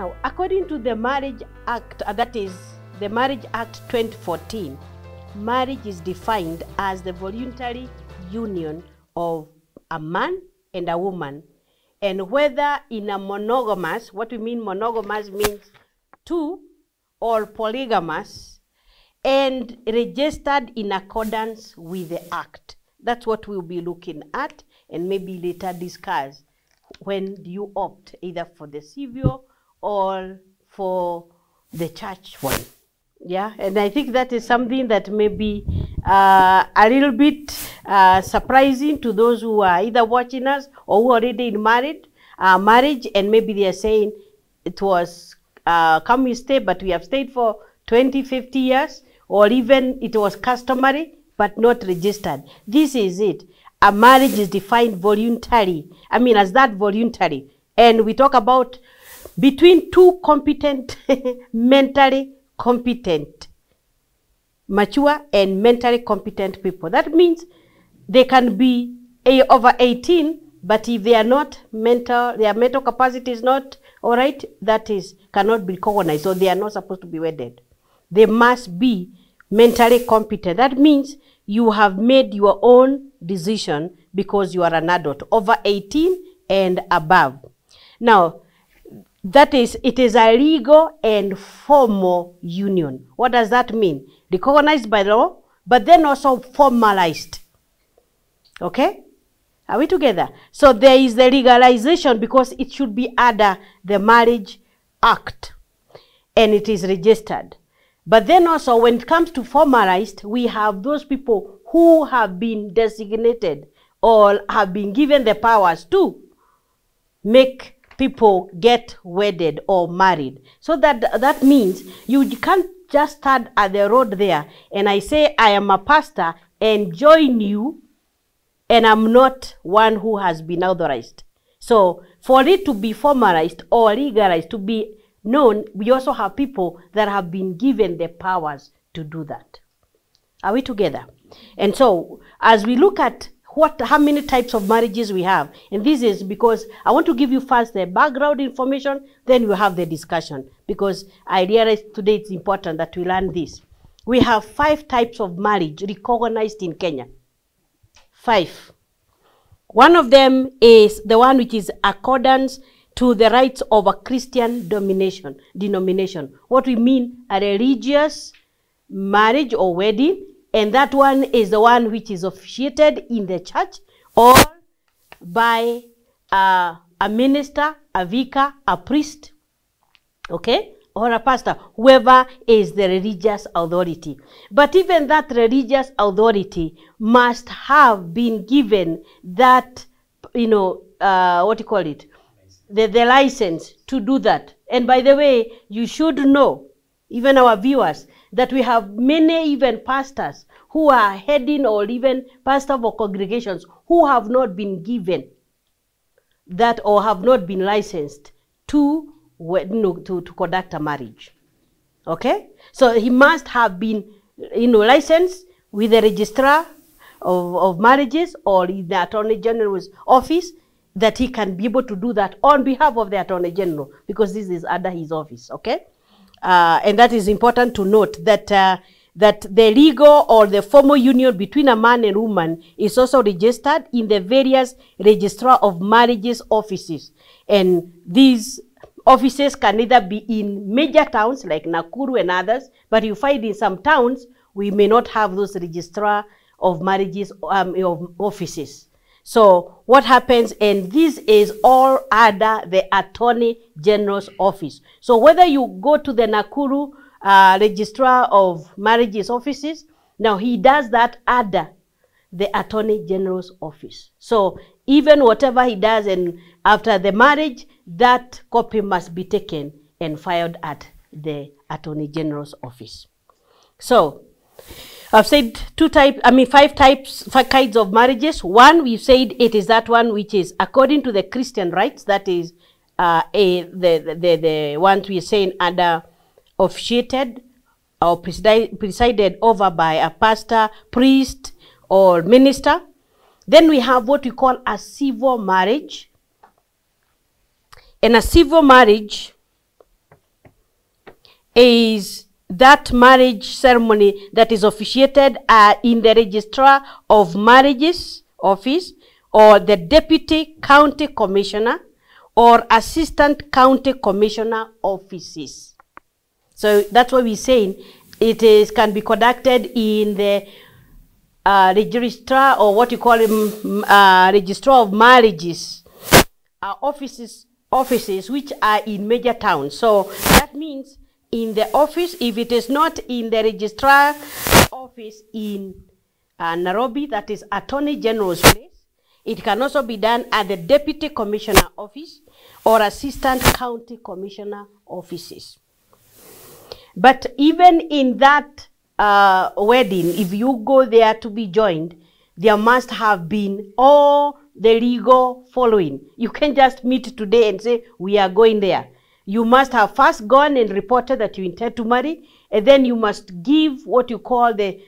Now, according to the Marriage Act, that is the Marriage Act 2014, marriage is defined as the voluntary union of a man and a woman, and whether in a monogamous, what we mean monogamous means two, or polygamous, and registered in accordance with the Act. That's what we'll be looking at, and maybe later discuss when you opt either for the civil or for the church one. Yeah, and I think that is something that may be a little bit surprising to those who are either watching us or who are already in marriage, and maybe they are saying it was come we stay, but we have stayed for 20, 50 years, or even it was customary but not registered. This is it. A marriage is defined voluntary. I mean, as that voluntary. And we talk about between two competent, mentally competent, mature and mentally competent people. That means they can be over 18, but if they are not mental, their mental capacity is not all right, that is, cannot be recognized, so they are not supposed to be wedded. They must be mentally competent. That means you have made your own decision because you are an adult, over 18 and above. Now, that is, it is a legal and formal union. What does that mean? Recognized by law, but then also formalized. Okay? Are we together? So there is the legalization because it should be under the Marriage Act and it is registered. But then also when it comes to formalized, we have those people who have been designated or have been given the powers to make people get wedded or married. So that means you can't just stand at the road there and I say I am a pastor and join you and I'm not one who has been authorized. So for it to be formalized or legalized, to be known, we also have people that have been given the powers to do that. Are we together? And so as we look at how many types of marriages we have, and this is because I want to give you first the background information, then we'll have the discussion, because I realize today it's important that we learn this. We have 5 types of marriage recognized in Kenya. 5. One of them is the one which is accordance to the rights of a Christian denomination. What we mean, a religious marriage or wedding, and that one is the one which is officiated in the church or by a minister, a vicar, a priest, okay, or a pastor, whoever is the religious authority. But even that religious authority must have been given that, what do you call it? The license to do that. And by the way, you should know, even our viewers, that we have many even pastors who are heading or even pastors of congregations who have not been given that or have not been licensed to conduct a marriage. Okay? So he must have been, licensed with the registrar of marriages or in the Attorney General's office, that he can be able to do that on behalf of the Attorney General, because this is under his office, okay? And that is important to note, that that the legal or the formal union between a man and woman is also registered in the various registrar of marriages offices. And these offices can either be in major towns like Nakuru and others, but you find in some towns, we may not have those registrar of marriages of offices. So what happens, and this is all under the Attorney General's office. So whether you go to the Nakuru Registrar of Marriages offices, now he does that under the Attorney General's office. So even whatever he does and after the marriage, that copy must be taken and filed at the Attorney General's office. So I've said 5 kinds of marriages. One, we've said it is that one which is according to the Christian rites. That is the ones we're saying under officiated or presided over by a pastor, priest, or minister. Then we have what we call a civil marriage. And a civil marriage is that marriage ceremony that is officiated in the Registrar of Marriages office, or the Deputy County Commissioner, or Assistant County Commissioner offices. So that's what we're saying. It can be conducted in the Registrar, or what you call him, Registrar of Marriages offices which are in major towns. So that means in the office, if it is not in the Registrar office in Nairobi, that is Attorney General's place, it can also be done at the Deputy Commissioner office or Assistant County Commissioner offices. But even in that wedding, if you go there to be joined, there must have been all the legal following. You can't just meet today and say, we are going there. You must have first gone and reported that you intend to marry, and then you must give what you call the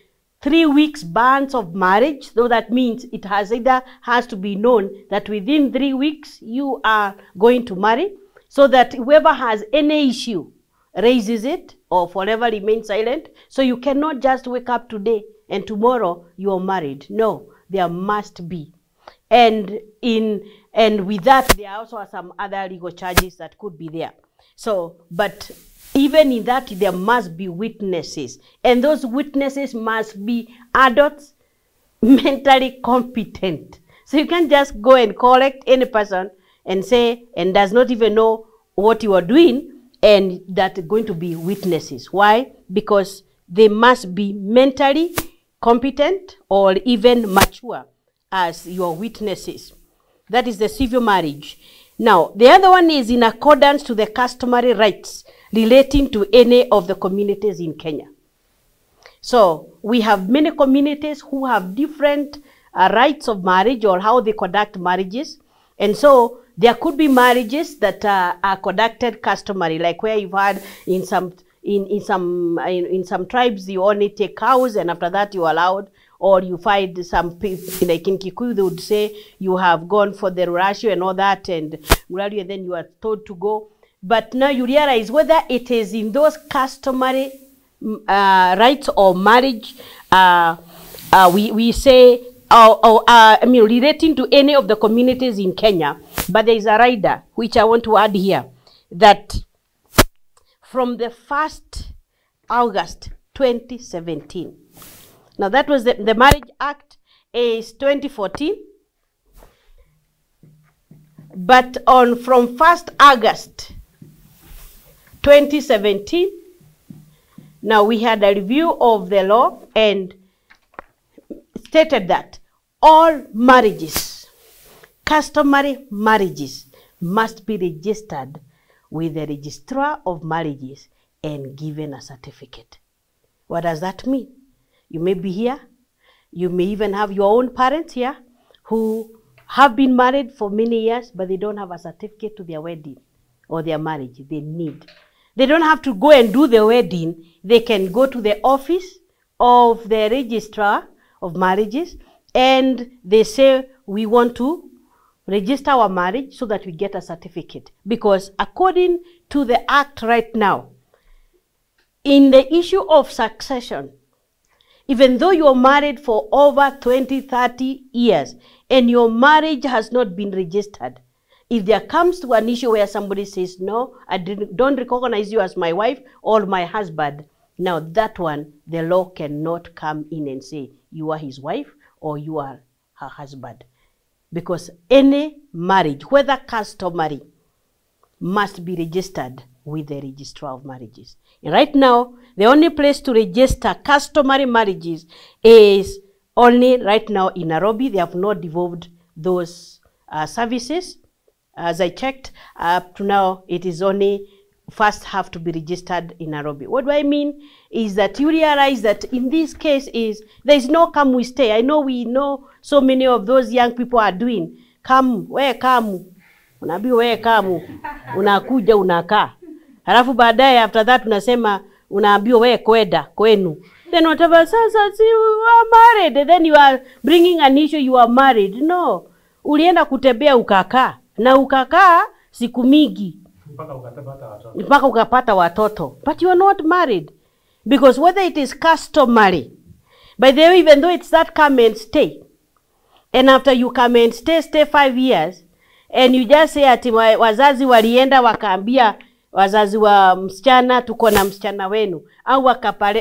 3 weeks banns of marriage. So that means it has to be known that within 3 weeks you are going to marry, so that whoever has any issue raises it or forever remains silent. So you cannot just wake up today and tomorrow you are married. No, there must be. And with that, there also are some other legal charges that could be there. So, but even in that, there must be witnesses. And those witnesses must be adults, mentally competent. So you can't just go and collect any person and say, and does not even know what you are doing, and that are going to be witnesses. Why? Because they must be mentally competent or even mature as your witnesses. That is the civil marriage. Now, the other one is in accordance to the customary rights relating to any of the communities in Kenya. So we have many communities who have different rights of marriage or how they conduct marriages. And so there could be marriages that are conducted customary, like where you've had in some tribes you only take cows and after that you're allowed, or you find some people, like in Kikuyu, they would say you have gone for the Rurasho and all that, and then you are told to go. But now you realize whether it is in those customary rights or marriage, we say, relating to any of the communities in Kenya. But there is a rider, which I want to add here, that from the 1st August 2017, now that was the Marriage Act is 2014, but from 1st August 2017, now we had a review of the law and stated that all marriages, customary marriages, must be registered with the Registrar of Marriages and given a certificate. What does that mean? You may be here, you may even have your own parents here who have been married for many years, but they don't have a certificate to their wedding or their marriage. They don't have to go and do the wedding. They can go to the office of the Registrar of Marriages and they say, we want to register our marriage so that we get a certificate. Because according to the Act right now, in the issue of succession, even though you're married for over 20, 30 years and your marriage has not been registered, if there comes to an issue where somebody says, no, I don't recognize you as my wife or my husband, now that one, the law cannot come in and say you are his wife or you are her husband. Because any marriage, whether customary, must be registered with the Registrar of Marriages. And right now, the only place to register customary marriages is only right now in Nairobi. They have not devolved those services. As I checked, up to now, it is only first have to be registered in Nairobi. What do I mean is that you realize that in this case there is no come we stay. I know we know so many of those young people are doing come, we come, unaambiwa we come, unakuja unakaa. Halafu baadaye after that unasema unaambiwa we kwenda kwenu. Then whatever, sasa you are married, then you are bringing an issue you are married. No, ulienda kutembea ukakaa na ukakaa siku mingi. mpaka ukapata watoto, but you are not married. Because whether it is customary, by the way, even though it's that come and stay, and after you come and stay 5 years, and you just say ati wazazi walienda wakaambia wazazi wa msichana tuko na msichana wenu, au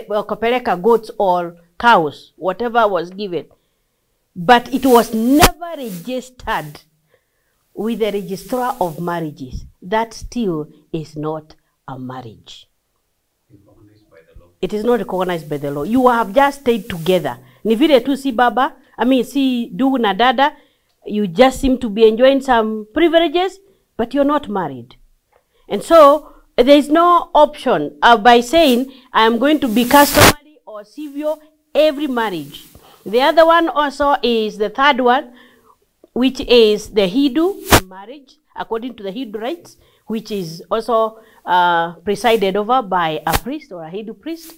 wakapeleka goats or cows, whatever was given, but it was never registered with the registrar of marriages, that still is not a marriage. It is not recognized by the law. You have just stayed together. Ni vile tu si baba, si ndugu na dada, you just seem to be enjoying some privileges, but you're not married. And so, there is no option by saying, I am going to be customary or civil every marriage. The other one also is the third one, which is the Hindu marriage, according to the Hindu rites, which is also presided over by a priest or a Hindu priest.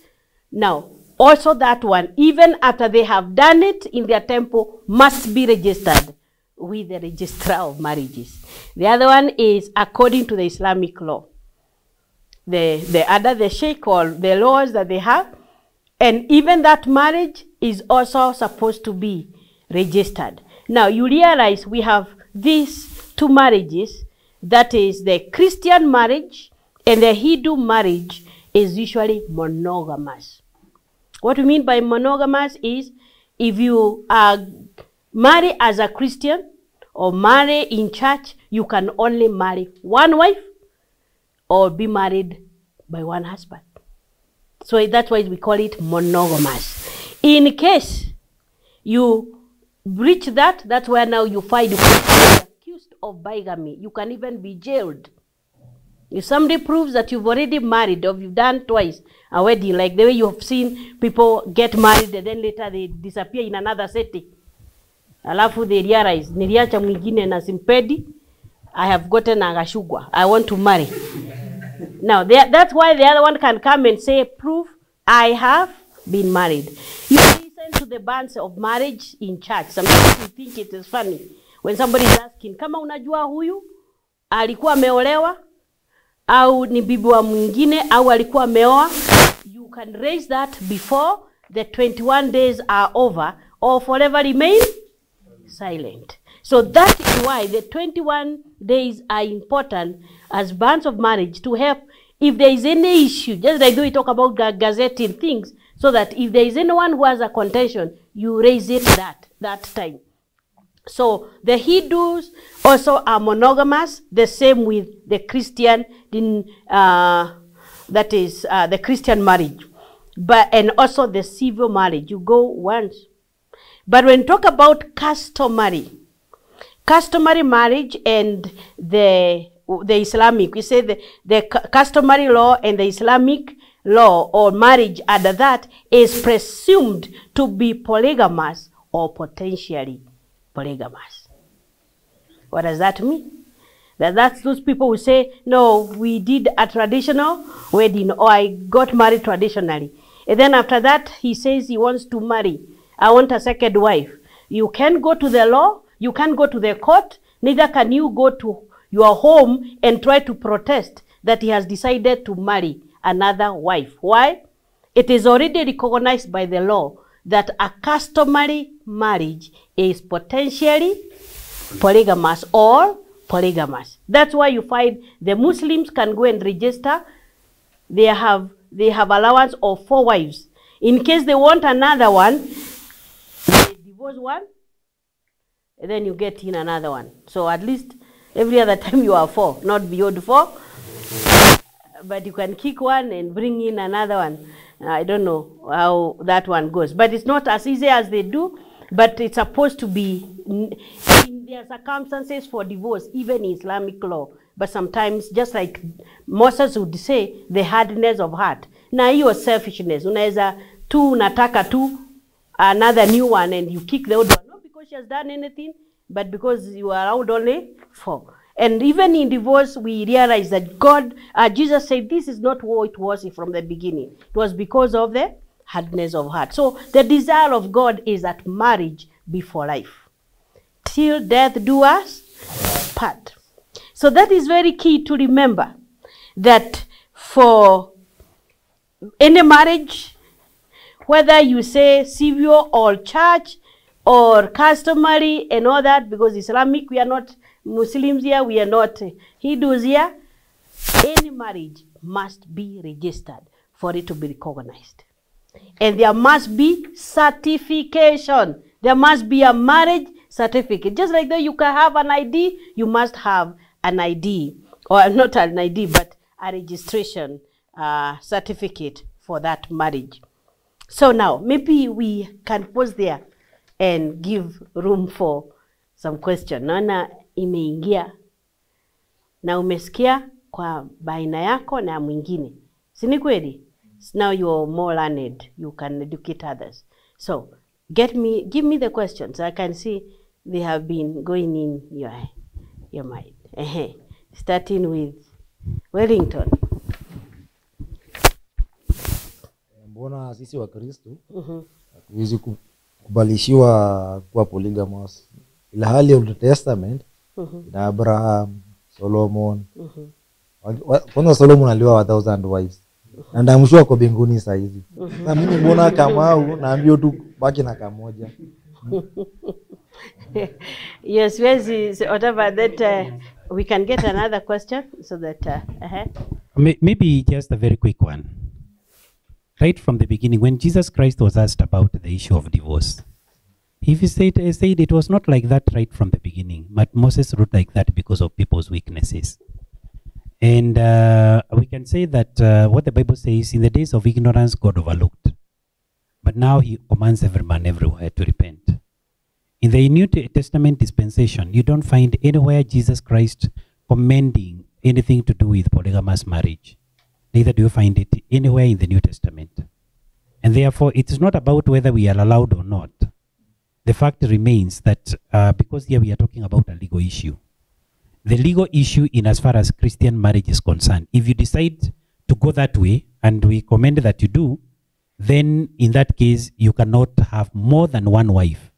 Now, also that one, even after they have done it in their temple, must be registered with the registrar of marriages. The other one is according to the Islamic law. The sheikh or the laws that they have, and even that marriage is also supposed to be registered. Now, you realize we have these two marriages, that is the Christian marriage and the Hindu marriage is usually monogamous. What we mean by monogamous is if you marry as a Christian or marry in church, you can only marry one wife or be married by one husband. So that's why we call it monogamous. In case you breach that, that's where now you find you can be accused of bigamy. You can even be jailed. If somebody proves that you've already married or you've done twice a wedding, like the way you have seen people get married and then later they disappear in another city. Alafu they realize, niliacha mwingine na simpedi, I have gotten agashugwa, I want to marry. Now, that's why the other one can come and say, proof, I have been married. You listen to the bands of marriage in church. Sometimes you think it is funny. When somebody is asking, kama unajua huyu, alikuwa ameolewa, au ni bibi wa mwingine, au alikuwa ameoa, you can raise that before the 21 days are over, or forever remain silent. So that is why the 21 days are important as bands of marriage to help if there is any issue, just like we talk about gazetting things, so that if there is anyone who has a contention, you raise it that time. So the Hindus also are monogamous, the same with the Christian, that is the Christian marriage, and also the civil marriage, you go once. But when talk about customary marriage and the Islamic, we say the customary law and the Islamic law or marriage under that is presumed to be polygamous or potentially polygamous. What does that mean? That's those people who say, no, we did a traditional wedding, or I got married traditionally. And then after that, he says he wants to marry. I want a second wife. You can't go to the law, you can't go to the court, neither can you go to your home and try to protest that he has decided to marry another wife. Why? It is already recognized by the law that a customary marriage is potentially polygamous or polygamous. That's why you find the Muslims can go and register. They have allowance of 4 wives. In case they want another one, they divorce one, and then you get in another one. So at least every other time you are 4, not beyond 4. But you can kick one and bring in another one. I don't know how that one goes. But it's not as easy as they do. But it's supposed to be in their circumstances for divorce, even in Islamic law. But sometimes, just like Moses would say, the hardness of heart. Na hiyo selfishness. Unaweza tu unataka tu another new one and you kick the old one. Not because she has done anything, but because you are allowed only 4. And even in divorce, we realize that Jesus said this is not what it was from the beginning. It was because of the hardness of heart. So the desire of God is that marriage be for life. Till death do us part. So that is very key to remember. that for any marriage, whether you say civil or church or customary and all that, because Islamic, we are not Muslims here, we are not Hindus here, any marriage must be registered for it to be recognized. And there must be certification. There must be a marriage certificate. Just like though you can have an ID, you must have an ID, or not an ID, but a registration certificate for that marriage. So now, maybe we can pause there and give room for some question. Naona imeingia na umesikia kwa baina yako na mwingine. Si ni kweli? Now you're more learned. You can educate others. So, give me the questions. I can see they have been going in your mind. Starting with Wellington. Mbona sisi wa Kristo hatuwezi kubalishiwa kuwa polygamous, ila hali ya Old Testament na Abraham, Solomon. Kwanza Solomon aliwa 1000 wives. Na ndamshua kwa mbinguni saa hizi. Na mimi mbona Kamau naambia tu baki na kamoja. Yes, whatever that we can get another question so that maybe just a very quick one. Right from the beginning, when Jesus Christ was asked about the issue of divorce, he said it was not like that right from the beginning, but Moses wrote like that because of people's weaknesses. And we can say that what the Bible says, in the days of ignorance, God overlooked. But now he commands every man everywhere to repent. In the New Testament dispensation, you don't find anywhere Jesus Christ commending anything to do with polygamous marriage. Neither do you find it anywhere in the New Testament. And therefore, it is not about whether we are allowed or not. The fact remains that because here we are talking about a legal issue. The legal issue in as far as Christian marriage is concerned, if you decide to go that way, and we commend that you do, then in that case, you cannot have more than one wife.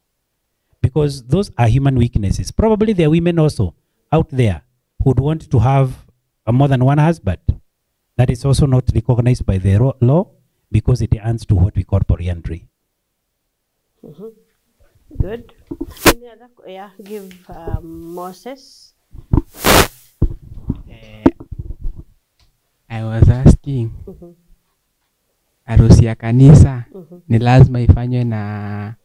Because those are human weaknesses. Probably there are women also out there who would want to have more than one husband. That is also not recognized by the law because it answers to what we call polyandry. Good. Any other? Yeah, give Moses. I was asking, harusi ya kanisa ni lazima ifanywe na,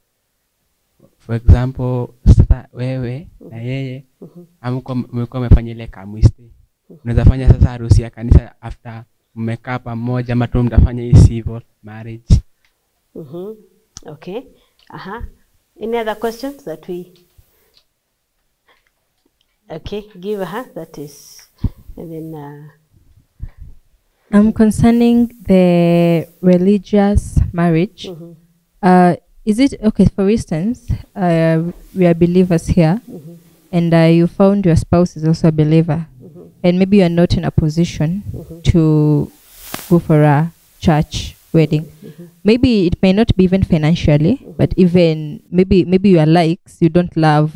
for example, sasa wewe na yeye mlikuwa mmefanya ile kamwiste. Unaweza fanya sasa harusi ya kanisa after mmekaa pamoja, ama tu mtafanya hii civil marriage. Okay. Any other questions that we? Okay, give that is, and then. Concerning the religious marriage, is it okay? For instance, we are believers here, and you found your spouse is also a believer, and maybe you are not in a position to go for a church wedding. Maybe it may not be even financially, but even maybe you are likes, you don't love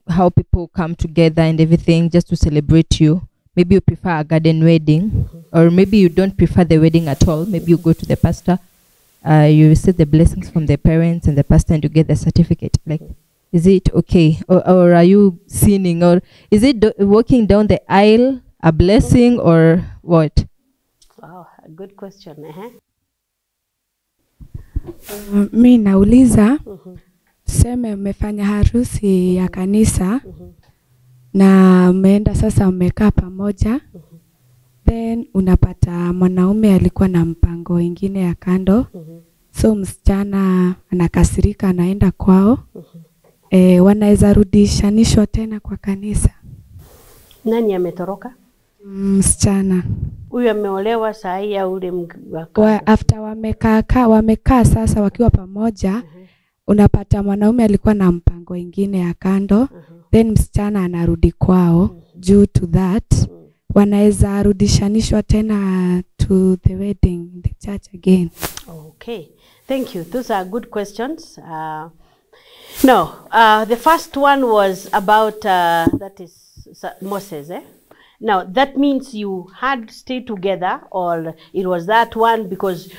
how people come together and everything just to celebrate you. Maybe you prefer a garden wedding, or maybe you don't prefer the wedding at all. Maybe you go to the pastor, you receive the blessings from the parents and the pastor, and you get the certificate. Like, is it okay? Or are you sinning? Or is it walking down the aisle a blessing, or what? Wow, a good question. Mi nauliza, tuseme mmefanya harusi ya kanisa, na mmeenda sasa mmekaa pamoja, then unapata mwanaume alikuwa na mpango ingine ya kando, so msichana anakasirika anaenda kwao, wanaweza rudishanishwa tena kwa kanisa. Nani ametoroka? Msichana. Huyu ameolewa saa hii au ule after wamekaa sasa wakiwa pamoja, unapata mwanaume alikuwa na mpango ingine ya kando, then msichana anarudi kwao. Due to that, wanaweza rudishanishwa tena to the wedding, the church again. Okay, thank you. Those are good questions. The first one was about that is Moses. Now, that means you had stayed together, or it was that one, because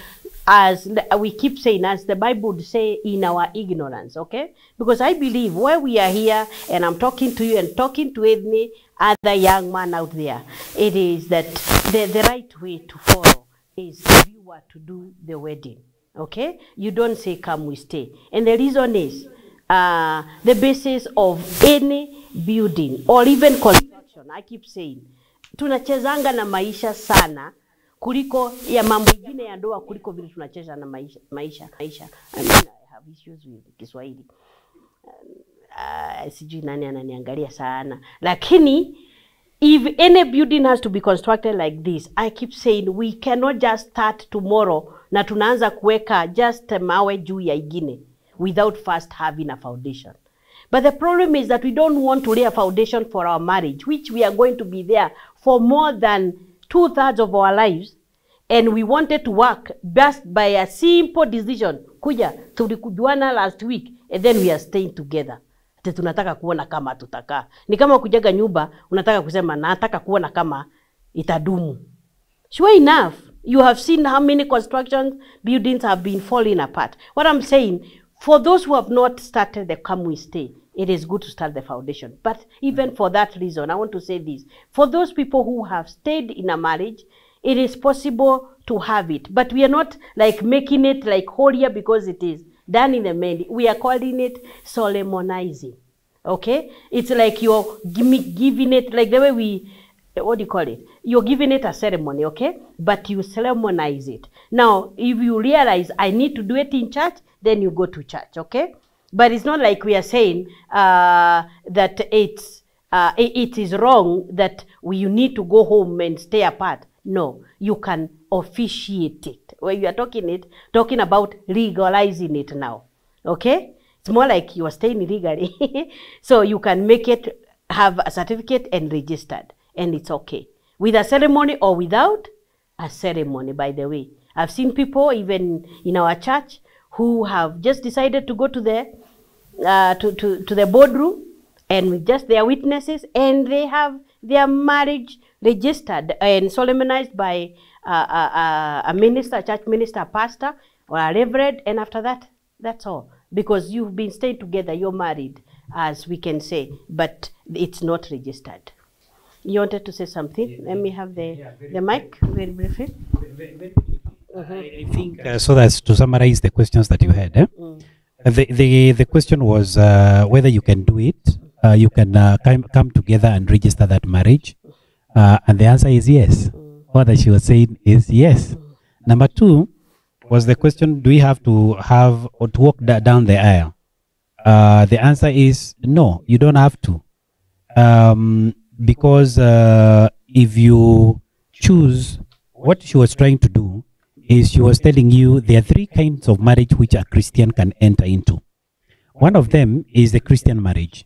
as we keep saying, as the Bible would say, in our ignorance, okay? Because I believe where we are here, and I'm talking to you and talking to any other young man out there, it is that the right way to follow is if you were to do the wedding, okay? You don't say, come, we stay. And the reason is, the basis of any building or even construction, I keep saying, tunachezanga na maisha sana kuliko ya mambo mengine ya ndoa, kuliko vile tunacheza na maisha. I mean, I have issues with Kiswahili. Sijui nani ananiangalia sana. Lakini if any building has to be constructed like this, I keep saying we cannot just start tomorrow na tunaanza kuweka just mawe juu ya ingine without first having a foundation. But the problem is that we don't want to lay a foundation for our marriage, which we are going to be there for more than 2/3 of our lives, and we wanted to work just by a simple decision. Kuja, tulikujuana last week, and then we are staying together. Tunataka kuona kama tutakaa. Ni kama kujenga nyumba, unataka kusema nataka kuona kama itadumu. Sure enough, you have seen how many construction buildings have been falling apart. What I'm saying, for those who have not started the come we stay, it is good to start the foundation. But even for that reason, I want to say this. For those people who have stayed in a marriage, it is possible to have it. But we are not like making it like holier because it is done in the main. We are calling it solemnizing. Okay? It's like you're giving it, like the way we, what do you call it? You're giving it a ceremony, okay? But you solemnize it. Now, if you realize I need to do it in church, then you go to church, okay? But it's not like we are saying that it is wrong that you need to go home and stay apart. No, you can officiate it. When you are talking about legalizing it now, okay? It's more like you are staying illegally. So you can make it, have a certificate and registered, and it's okay. With a ceremony or without a ceremony, by the way. I've seen people, even in our church, who have just decided to go to the boardroom and with just their witnesses, and they have their marriage registered and solemnized by a minister, a church minister, a pastor, or a reverend, and after that, that's all. Because you've been staying together, you're married, as we can say, but it's not registered. You wanted to say something? Yeah, let me have the mic very briefly. I think so that's to summarize the questions that you had. The question was whether you can do it, you can come together and register that marriage, and the answer is yes. What that she was saying is yes. Number two was the question: do we have to have or to walk down the aisle? The answer is no. You don't have to, because if you choose, what she was trying to do is she was telling you there are three kinds of marriage which a Christian can enter into. One of them is the Christian marriage.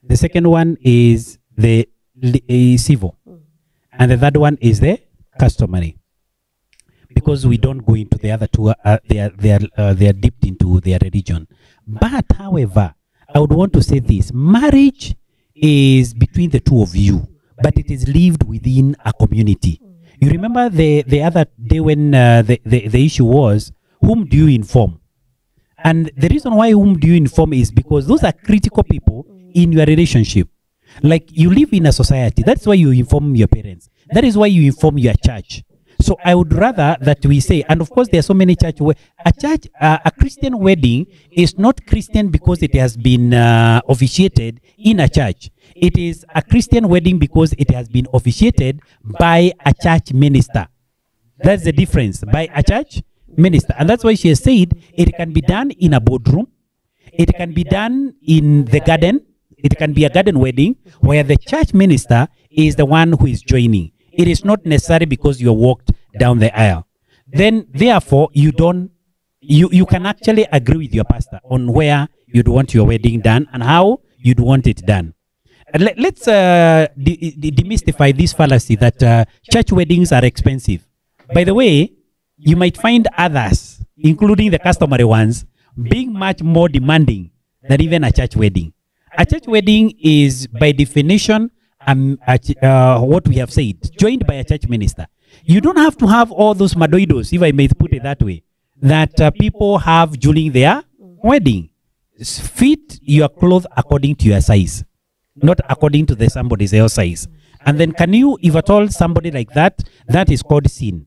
The second one is the civil. And the third one is the customary. Because we don't go into the other two, they are dipped into their religion. But, however, I would want to say this. Marriage is between the two of you, but it is lived within a community. You remember the other day when the issue was, whom do you inform? And the reason why whom do you inform is because those are critical people in your relationship. Like you live in a society, that's why you inform your parents. That is why you inform your church. So I would rather that we say, and of course there are so many church where a Christian wedding is not Christian because it has been officiated in a church. It is a Christian wedding because it has been officiated by a church minister. That's the difference, by a church minister. And that's why she has said it can be done in a boardroom. It can be done in the garden. It can be a garden wedding where the church minister is the one who is joining. It is not necessary because you walked down the aisle. Then, therefore, you can actually agree with your pastor on where you'd want your wedding done and how you'd want it done. Let's demystify this fallacy that church weddings are expensive. By the way, you might find others, including the customary ones, being much more demanding than even a church wedding. A church wedding is, by definition, what we have said, joined by a church minister. You don't have to have all those madoidos, if I may put it that way, that people have during their wedding. Fit your clothes according to your size, not according to the somebody's else size. And then can you, if at all somebody like that, that is called sin.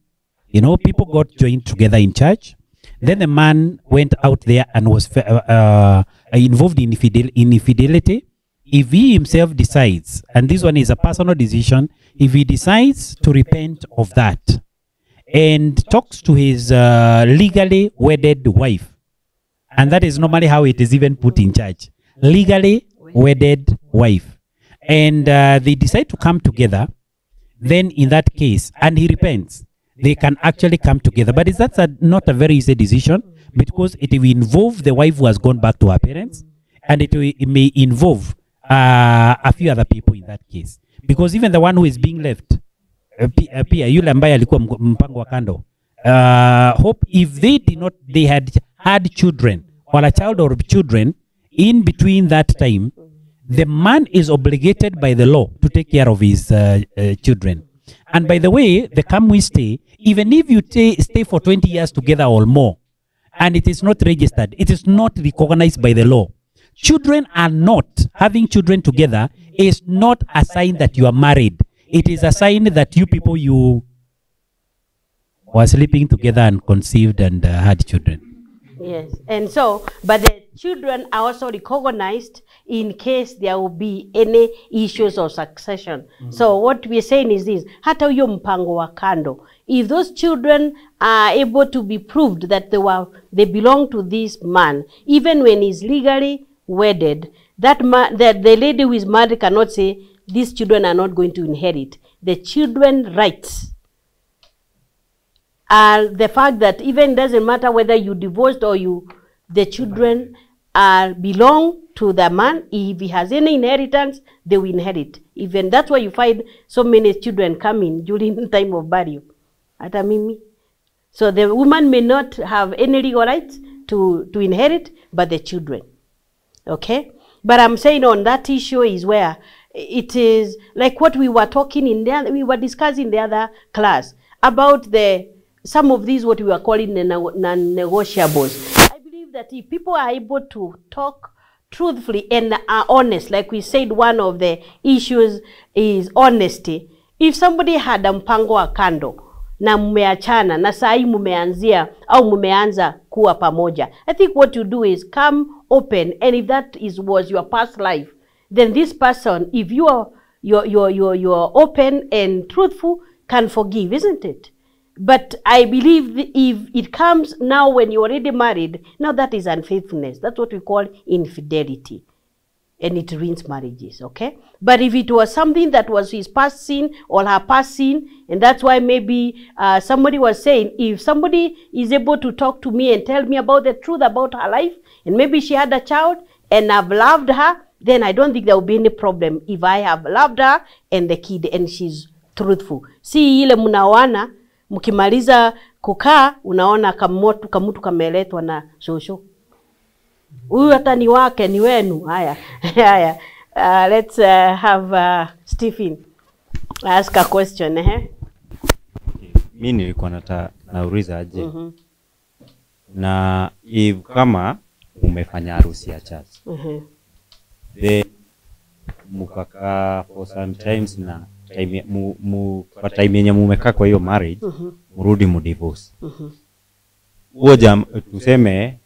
You know, people got joined together in church. Then the man went out there and was involved in infidelity. If he himself decides, and this one is a personal decision, if he decides to repent of that and talks to his legally wedded wife, and that is normally how it is even put in church, legally wedded wife, and they decide to come together, then in that case, and he repents, they can actually come together. But that's not a very easy decision, because it will involve the wife who has gone back to her parents, and it may involve a few other people in that case, because even the one who is being left, pia yule ambaye alikuwa mpango wa kando, hope if they had children or a child or children in between that time, the man is obligated by the law to take care of his children. And by the way, the come we stay, even if you stay for 20 years together or more, and it is not registered, it is not recognized by the law. Children are not, having children together is not a sign that you are married. It is a sign that you people, you were sleeping together and conceived and had children. Yes, and so, but the children are also recognized in case there will be any issues of succession. So what we are saying is this, hata huyo mpango wa kando, if those children are able to be proved that they belong to this man, even when he's legally wedded, that the lady who is married cannot say, these children are not going to inherit. The children's rights are the fact that even doesn't matter whether you divorced or the children belong to the man. If he has any inheritance, they will inherit. Even that's why you find so many children coming during the time of burial. Ata mimi. So the woman may not have any legal rights to inherit, but the children. Okay? But I'm saying on that issue is where it is like what we were talking we were discussing in the other class about some of these what we were calling the non-negotiables. I believe that if people are able to talk truthfully and are honest, like we said, one of the issues is honesty. If somebody had a mpango wa kando na mmeachana na sai mumeanzia au mumeanza kuwa pamoja, I think what you do is come open, and if that was your past life, then this person, if you're open and truthful, can forgive, isn't it? But I believe if it comes now when you're already married, now that is unfaithfulness. That's what we call infidelity. And it ruins marriages, okay? But if it was something that was his past sin or her past sin, and that's why maybe somebody was saying, if somebody is able to talk to me and tell me about the truth about her life, and maybe she had a child, and I've loved her, then I don't think there will be any problem if I have loved her and the kid and she's truthful. Si ile munawana, mkimaliza kukaa, unaona kamutu kameletwa na shosho. Huyu hata ni wake, ni wenu. Haya, haya. Let's have Stephen ask a question. Mimi nilikuwa nauliza aje. Na if kama umefanya harusi ya church. Then mukaka for sometimes na time kwa time yenye mumekaa kwa hiyo marriage, murudi mu divorce. Uo tuseme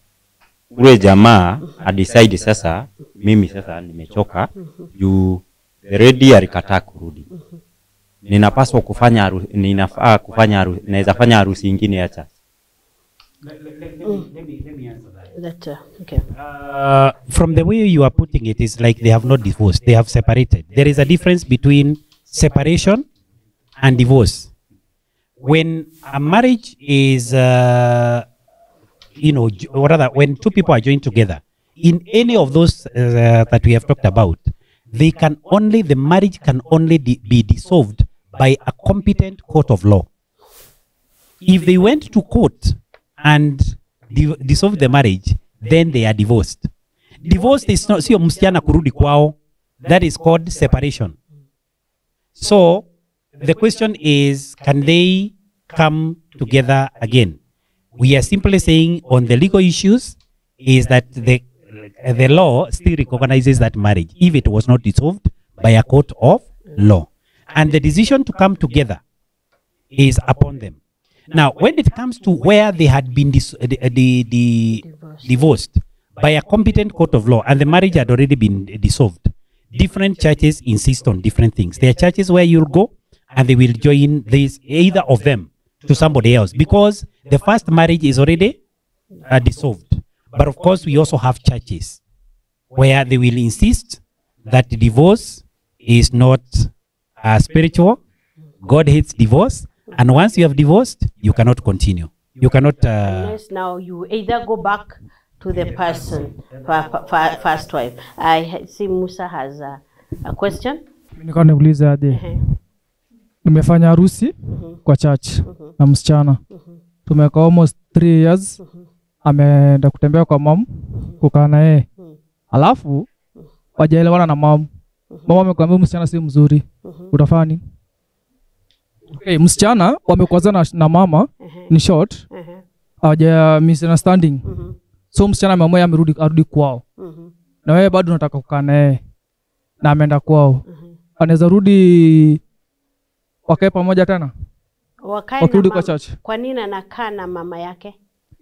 ule jamaa decide sasa, mimi sasa nimechoka, juu the lady alikataa kurudi. Ninapaswa kufanya naweza fanya harusi nyingine ya church. Let me answer that. Okay. From the way you are putting it, is like they have not divorced, they have separated. There is a difference between separation and divorce. When a marriage is, or rather, when two people are joined together, in any of those that we have talked about, the marriage can only be dissolved by a competent court of law. If they went to court and dissolve the marriage, then they are divorced. Divorce is not sio msichana kurudi kwao. That is called separation. So the question is, can they come together again? We are simply saying on the legal issues is that the law still recognizes that marriage if it was not dissolved by a court of law. And the decision to come together is upon them. Now, when it comes to where they had been divorced by a competent court of law and the marriage had already been dissolved, different churches insist on different things. There are churches where you'll go and they will join this, either of them, to somebody else because the first marriage is already dissolved. But of course, we also have churches where they will insist that divorce is not spiritual. God hates divorce. And once you have divorced, you cannot continue. You cannot... Unless now you either go back to the person, first wife. I see Musa has a question. Nilikuwa nauliza aje. Nimefanya harusi kwa church na msichana. Tumekaa almost 3 years. Ameenda kutembea kwa mom, kukaa na yeye. Alafu wajaelewana na mom. Mama amekwambia msichana si mzuri. Utafanya nini? Okay, msichana wamekwazana na mama ni short. Hawaja misunderstanding. So msichana ameamua arudi kwao. Na wewe bado unataka kukaa na yeye. Na ameenda kwao. Anaweza rudi wakae pamoja tena? Wakirudi kwa church. Kwa nini anakaa na mama yake?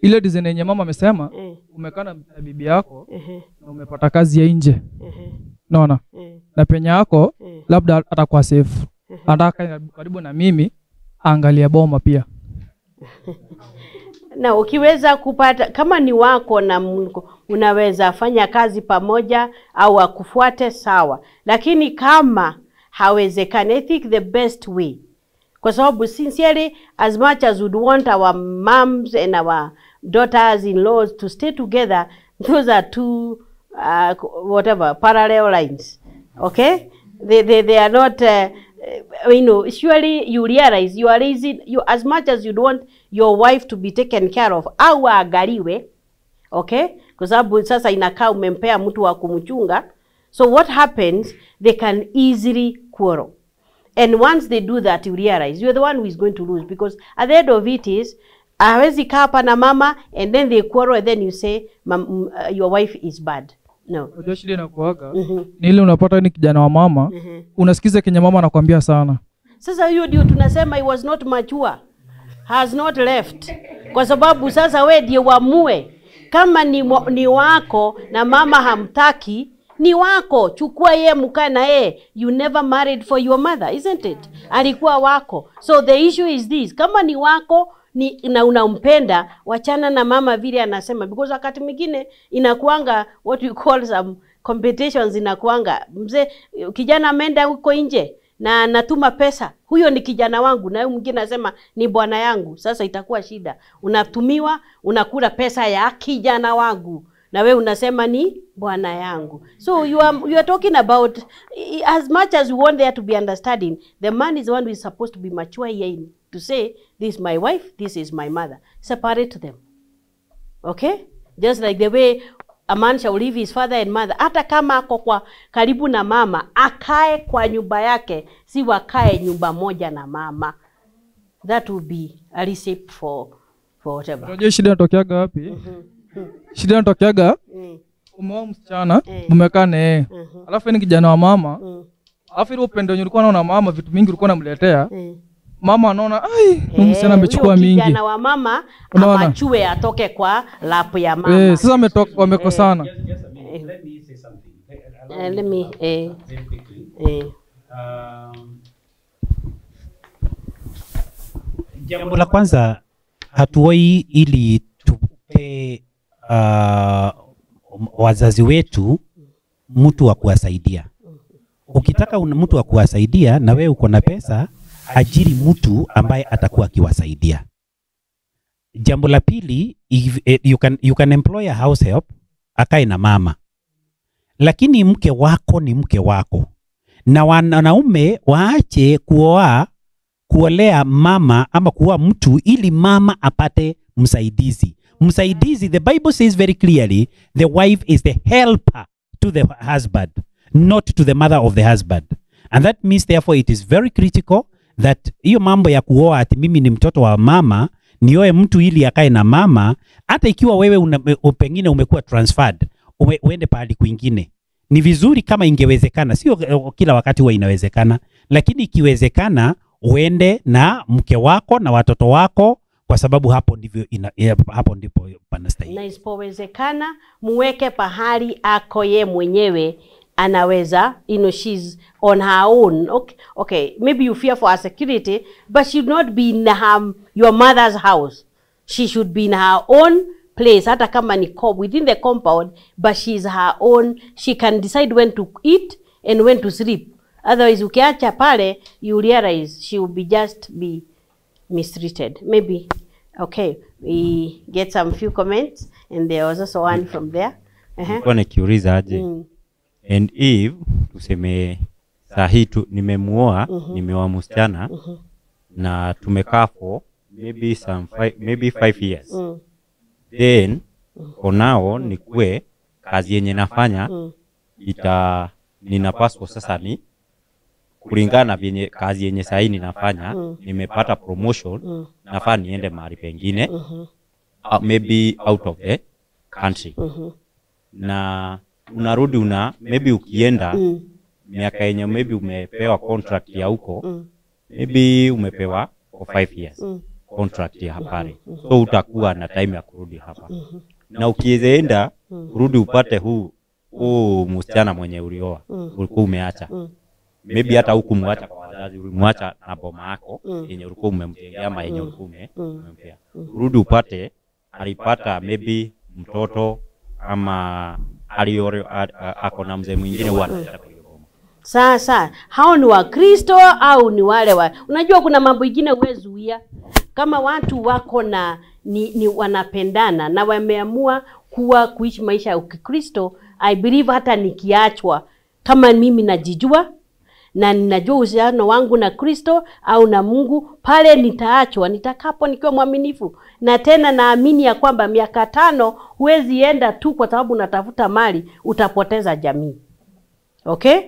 Ile design yenye mama amesema, umekaa na bibi yako na umepata kazi ya nje. Naona? Na penye yako labda atakuwa safe. Anataka karibu na mimi angalia boma pia. Na ukiweza kupata kama ni wako na unaweza fanya kazi pamoja au akufuate sawa. Lakini kama hawezekani, I think the best way, kwa sababu sincerely, as much as we'd want our moms and our daughters-in-laws to stay together, those are two whatever parallel lines. Okay, they are not. You know, surely you realize you are raising, you as much as you'd want your wife to be taken care of, au agaliwe, okay? Kwa sababu sasa inakaa umempea mtu wa kumchunga. So what happens, they can easily quarrel. And once they do that, you realize you're the one who is going to lose, because at the end of it is, hawezi kaa hapa na mama and then they quarrel and then you say your wife is bad. No. Unajua shida inakuaga ni ile unapata ni kijana wa mama, unasikiza kenye mama anakuambia sana. Sasa hiyo ndio tunasema he was not mature. Has not left. Kwa sababu sasa wewe ndio uamue. Kama ni wako na mama hamtaki, ni wako. Chukua yeye mkae na yeye. You never married for your mother, isn't it? Alikuwa wako. So the issue is this. Kama ni wako na unampenda, wachana na mama vile anasema, because wakati mwingine inakuanga what we call some competitions, inakuanga mzee kijana ameenda huko nje na natuma pesa, huyo ni kijana wangu, na mwingine anasema ni bwana yangu. Sasa itakuwa shida, unatumiwa, unakula pesa ya kijana wangu na wewe unasema ni bwana yangu. So you are talking about, as much as we want there to be understanding, the man is the one who is supposed to be mature here to say, this is my wife, this is my mother. Separate them. Okay? Just like the way a man shall leave his father and mother. Hata kama ako kwa karibu na mama, akae kwa nyumba yake, si wakae nyumba moja na mama. That would be a recipe for whatever. Unajua shida inatokeaga wapi? Shida inatokeaga umeoa msichana, umekaa na yeye. Alafu ni kijana wa mama. Alafu ile upendo ulikuwa unaona mama, vitu mingi ulikuwa unamletea. Mama anaona msichana amechukua mingi. Kijana wa mama amachue atoke kwa lapu ya mama. Sasa wamekosana. Let me say something. Let me Jambo la kwanza, hatuoi ili tupe wazazi wetu mtu wa kuwasaidia. Ukitaka mtu wa kuwasaidia na wewe uko na pesa, ajiri mtu ambaye atakuwa akiwasaidia. Jambo la pili, you can employ a house help, akae na mama. Lakini mke wako ni mke wako. Na wanaume waache kuolea mama ama kuoa mtu ili mama apate msaidizi. Msaidizi, the Bible says very clearly, the wife is the helper to the husband, not to the mother of the husband. And that means therefore it is very critical that hiyo mambo ya kuoa ati mimi ni mtoto wa mama, nioe mtu ili akae na mama, hata ikiwa wewe pengine umekuwa transferred, uende pahali kwingine. Ni vizuri kama ingewezekana, sio kila wakati huwa inawezekana, lakini ikiwezekana uende na mke wako na watoto wako, kwa sababu hapo ndipo panastahili. Na isipowezekana muweke pahali ako ye mwenyewe anaweza, she's on her own. Okay, maybe you fear for her security, but she should not be in your mother's house. She should be in her own place, hata kama ni within the compound, but she's her own. She can decide when to eat and when to sleep. Otherwise, ukiacha pale, you realize she will be mistreated. Maybe. Okay, we get some few comments, and there was also one from there. Kwa nikiuliza aje. And if tuseme sahi tu nimemuoa, nimeoa msichana na tumekaa for maybe 5 years. Then onao nikue kazi yenye nafanya ninapaswa sasa ni kulingana vyenye kazi yenye sahi ninafanya, nimepata promotion, nafaa niende mahali pengine, maybe out of the country. Na unarudi maybe ukienda miaka yenye maybe umepewa contract ya huko, maybe umepewa for 5 years contract ya hapari, so utakuwa na time ya kurudi hapa. Na ukienda kurudi upate huu msichana mwenye ulioa ulikuwa umeacha, maybe hata huku muacha kwa wazazi, ulimwacha na boma yako yenye ulikuwa umemjengea ama yenye ulikuwa umempea, urudi upate alipata maybe mtoto ama ako na mzee mwingine wanaleta kwa hiyo boma. Sasa hao ni Wakristo au ni wale unajua kuna mambo mengine huwezuia, kama watu wako na ni wanapendana na wameamua kuishi maisha ya Ukristo. I believe hata nikiachwa, kama mimi najijua na ninajua uhusiano wangu na Kristo au na Mungu, pale nitaachwa, nitakapo nikiwa mwaminifu. Na tena naamini ya kwamba miaka 5 huwezi enda tu kwa sababu unatafuta mali, utapoteza jamii. Okay?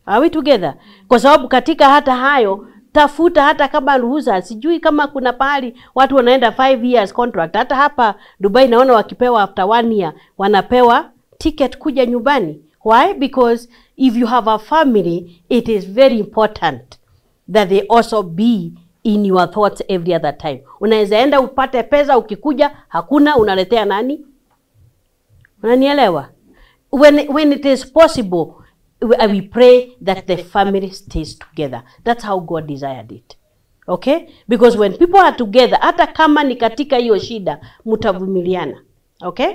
Are we together? Kwa sababu katika hata hayo, tafuta hata kama ruhusa. Sijui kama kuna pahali watu wanaenda 5 years contract. Hata hapa Dubai naona wakipewa after 1 year, wanapewa ticket kuja nyumbani. Why? Because if you have a family, it is very important that they also be in your thoughts every other time. Unaweza enda upate pesa, ukikuja hakuna, unaletea nani? Unanielewa? When it is possible, we pray that the family stays together. That's how God desired it. Okay? Because when people are together, hata kama ni katika hiyo shida, mtavumiliana. Okay?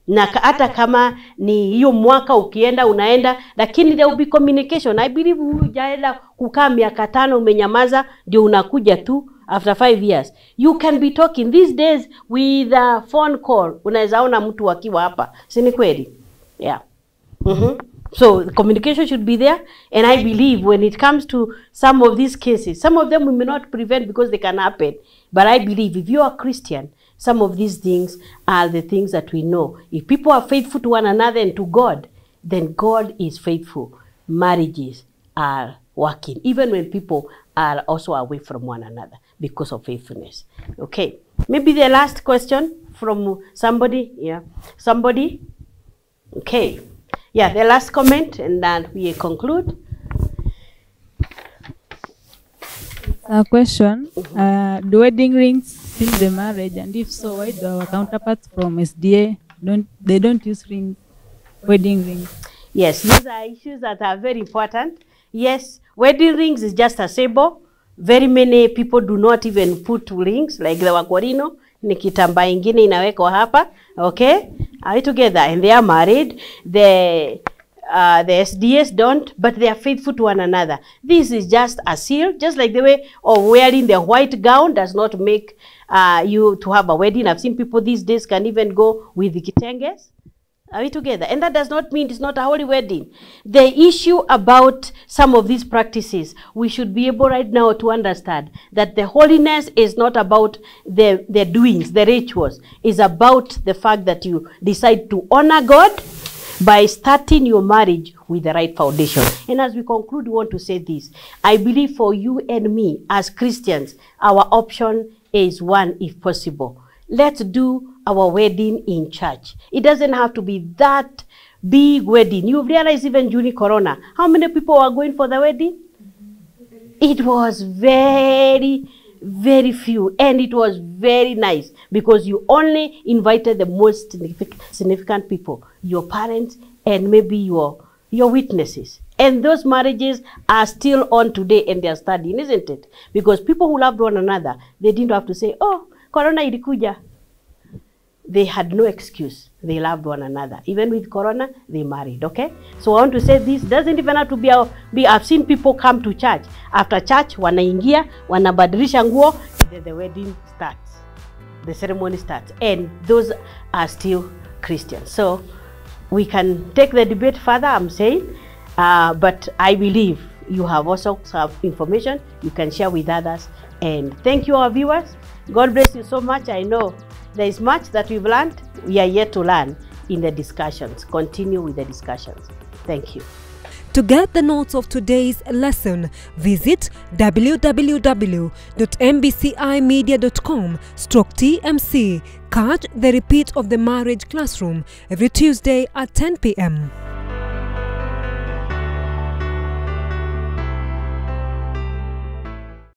Na hata kama ni hiyo mwaka ukienda unaenda, lakini there will be communication. I believe hujaenda kukaa miaka 5 umenyamaza ndio unakuja tu after 5 years. You can be talking these days with a phone call. Unaweza ona mtu akiwa hapa. Si ni kweli? Yeah. So the communication should be there, and I believe when it comes to some of these cases, some of them we may not prevent because they can happen, but I believe if you are Christian, some of these things are the things that we know. If people are faithful to one another and to God, then God is faithful. Marriages are working, even when people are also away from one another because of faithfulness. Okay, maybe the last question from somebody. Yeah, somebody. Okay. Yeah, the last comment, and then we conclude. A question, do wedding rings seal the marriage? And if so, why do our counterparts from SDA don't use wedding rings? Yes, these are issues that are very important. Yes, wedding rings is just a symbol. Very many people do not even put rings, like the Wakorino. Ni kitambaa ingine inawekwa hapa. Okay? Are we together? And they are married. The SDS don't, but they are faithful to one another. This is just a seal, just like the way of wearing the white gown does not make you to have a wedding. I've seen people these days can even go with the kitenges. Are we together? And that does not mean it's not a holy wedding. The issue about some of these practices, we should be able right now to understand that the holiness is not about the doings, the rituals. It's about the fact that you decide to honor God by starting your marriage with the right foundation. And as we conclude, we want to say this. I believe for you and me as Christians, our option is one, if possible. Let's do our wedding in church. It doesn't have to be that big wedding. You've realized even during Corona, how many people were going for the wedding? It was very, very few, and it was very nice because you only invited the most significant people, your parents and maybe your witnesses. And those marriages are still on today and they are studying, isn't it? Because people who loved one another, they didn't have to say, oh, Corona ilikuja. They had no excuse. They loved one another. Even with Corona, they married, okay? So I want to say this doesn't even have to be, I've seen people come to church. After church, wanaingia, wanabadilisha nguo, then the wedding starts. The ceremony starts. And those are still Christians. So we can take the debate further, I'm saying, but I believe you have also some information you can share with others. And thank you, our viewers. God bless you so much. I know there is much that we've learned. We are yet to learn in the discussions. Continue with the discussions. Thank you. To get the notes of today's lesson, visit www.mbcimedia.com/TMC. Catch the repeat of the marriage classroom every Tuesday at 10 p.m.